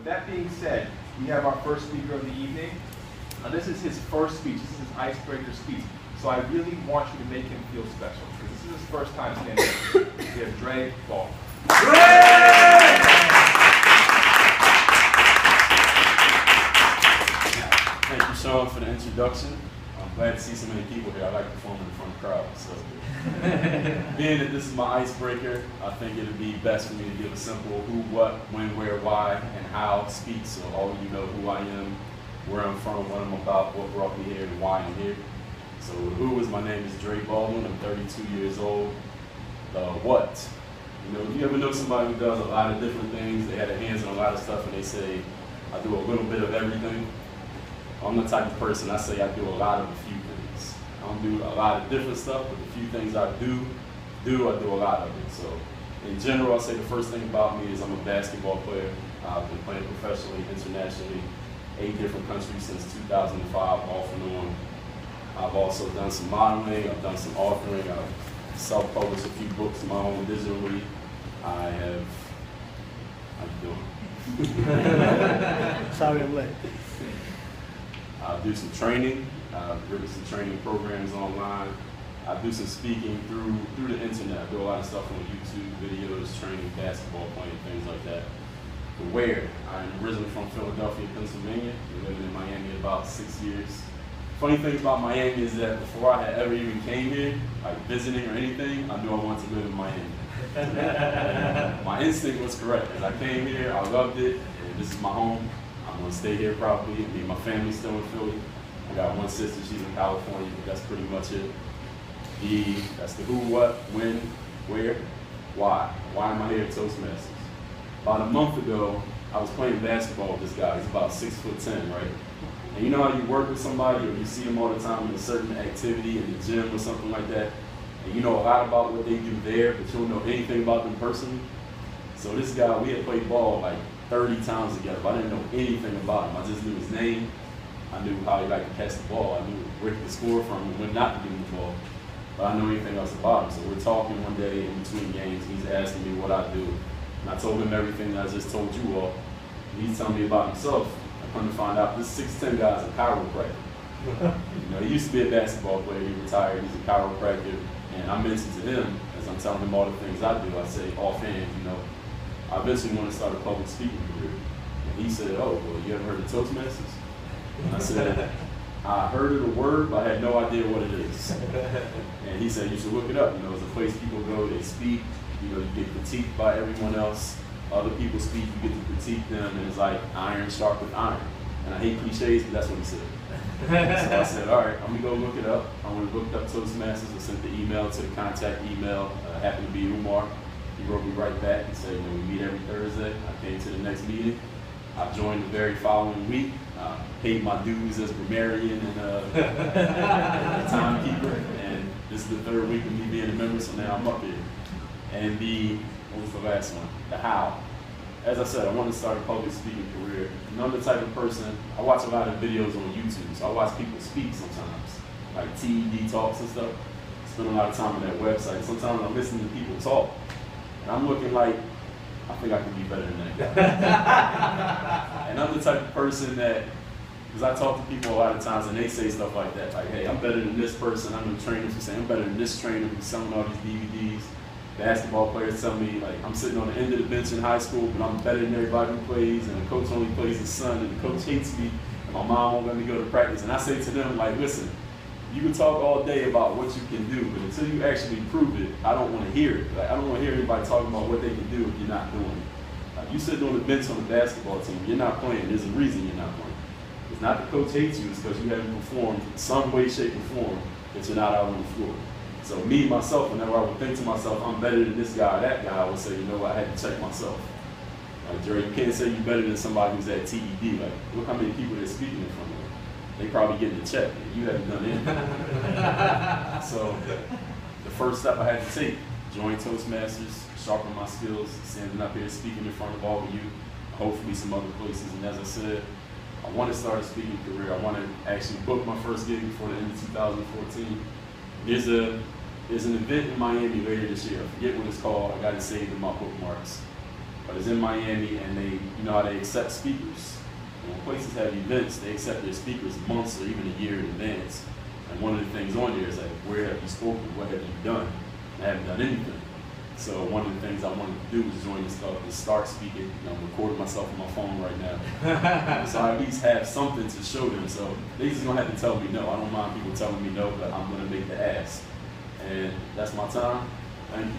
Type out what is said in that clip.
with that being said, we have our first speaker of the evening. This is his first speech. This is his icebreaker speech. So I really want you to make him feel special, because this is his first time standing here. We have Dre Ball. Thank you, Sean, for the introduction. I'm glad to see so many people here. I like performing in front of crowds. So, being that this is my icebreaker, I think it would be best for me to give a simple who, what, when, where, why, and how speech, so all of you know who I am, where I'm from, what I'm about, what brought me here, and why I'm here. So the who is, my name is Dre Baldwin. I'm 32 years old. The what? You know, you ever know somebody who does a lot of different things? They have their hands on a lot of stuff, and they say, I do a little bit of everything. I'm the type of person, I say I do a lot of a few things. I don't do a lot of different stuff, but the few things I do I do a lot of it. So in general, I'll say the first thing about me is I'm a basketball player. I've been playing professionally, internationally, 8 different countries since 2005, off and on. I've also done some modeling, I've done some authoring, I've self-published a few books of my own digitally. I have, how you doing? Sorry I'm late. I do some training, I've written some training programs online. I do some speaking through the internet. I do a lot of stuff on YouTube, videos, training, basketball playing, things like that. But where? I'm originally from Philadelphia, Pennsylvania. Been living in Miami about 6 years. Funny thing about Miami is that before I had ever even came here, like visiting or anything, I knew I wanted to live in Miami. My instinct was correct. As I came here, I loved it, and this is my home. I'm gonna stay here probably. Me and my family's still in Philly. I got one sister, she's in California, but that's pretty much it. That's the who, what, when, where, why. Why am I here at Toastmasters? About a month ago, I was playing basketball with this guy. He's about 6'10", right? And you know how you work with somebody or you see them all the time in a certain activity in the gym or something like that, and you know a lot about what they do there, but you don't know anything about them personally? So this guy, we had played ball like 30 times together, but I didn't know anything about him. I just knew his name. I knew how he liked to catch the ball. I knew where he could score from and when not to give him the ball. But I didn't know anything else about him. So we're talking one day in between games. He's asking me what I do. And I told him everything that I just told you all. And he's telling me about himself. I come to find out this 6'10" guy's a chiropractor. You know, he used to be a basketball player. He retired. He's a chiropractor. And I mentioned to him, as I'm telling him all the things I do, I say offhand, you know, I eventually want to start a public speaking career. And he said, oh, well, you ever heard of Toastmasters? And I said, I heard of the word, but I had no idea what it is. And he said, you should look it up. You know, it's a place people go, they speak, you know, you get critiqued by everyone else. Other people speak, you get to critique them, and it's like iron sharpened iron. And I hate cliches, but that's what he said. So I said, all right, I'm gonna go look it up. I went and looked up Toastmasters. I sent the email to the contact email. Happened to be Umar. He wrote me right back and said, you know, we meet every Thursday. I came to the next meeting. I joined the very following week. Paid my dues as grammarian and timekeeper. And this is the 3rd week of me being a member, so now I'm up here. And what was the last one? The how. As I said, I want to start a public speaking career. And I'm the type of person, I watch a lot of videos on YouTube, so I watch people speak sometimes, like TED talks and stuff. Spend a lot of time on that website. Sometimes I'm listening to people talk, and I'm looking like, I think I can be better than that guy. And I'm the type of person that, because I talk to people a lot of times and they say stuff like that, like, hey, I'm better than this person. I'm the trainers who say, I'm better than this trainer who's selling all these DVDs. Basketball players tell me, like, I'm sitting on the end of the bench in high school, but I'm better than everybody who plays, and the coach only plays his son, and the coach hates me, and my mom won't let me go to practice. And I say to them, like, listen, you can talk all day about what you can do, but until you actually prove it, I don't want to hear it. Like, I don't want to hear anybody talking about what they can do if you're not doing it. Like, you sitting on the bench on the basketball team, you're not playing. There's a reason you're not playing. It's not the coach hates you, it's because you haven't performed in some way, shape, or form that you're not out on the floor. So me, myself, whenever I would think to myself, I'm better than this guy or that guy, I would say, you know what, I had to check myself. Like, Jerry, you can't say you're better than somebody who's at TED. Like, look how many people they're speaking in front of. They probably getting a check, and you haven't done anything. So the first step I had to take, join Toastmasters, sharpen my skills, standing up here speaking in front of all of you, hopefully some other places. And as I said, I want to start a speaking career. I want to actually book my first gig before the end of 2014. There's an event in Miami later this year. I forget what it's called. I got it saved in my bookmarks. but it's in Miami, and you know how they accept speakers. And when places have events, they accept their speakers months or even a year in advance. And one of the things on there is like, where have you spoken? What have you done? I haven't done anything. So one of the things I wanted to do was join this club and start speaking. You know, I'm recording myself on my phone right now. So I at least have something to show them. So they just gonna have to tell me no. I don't mind people telling me no, but I'm gonna make the ask. And that's my time. Thank you.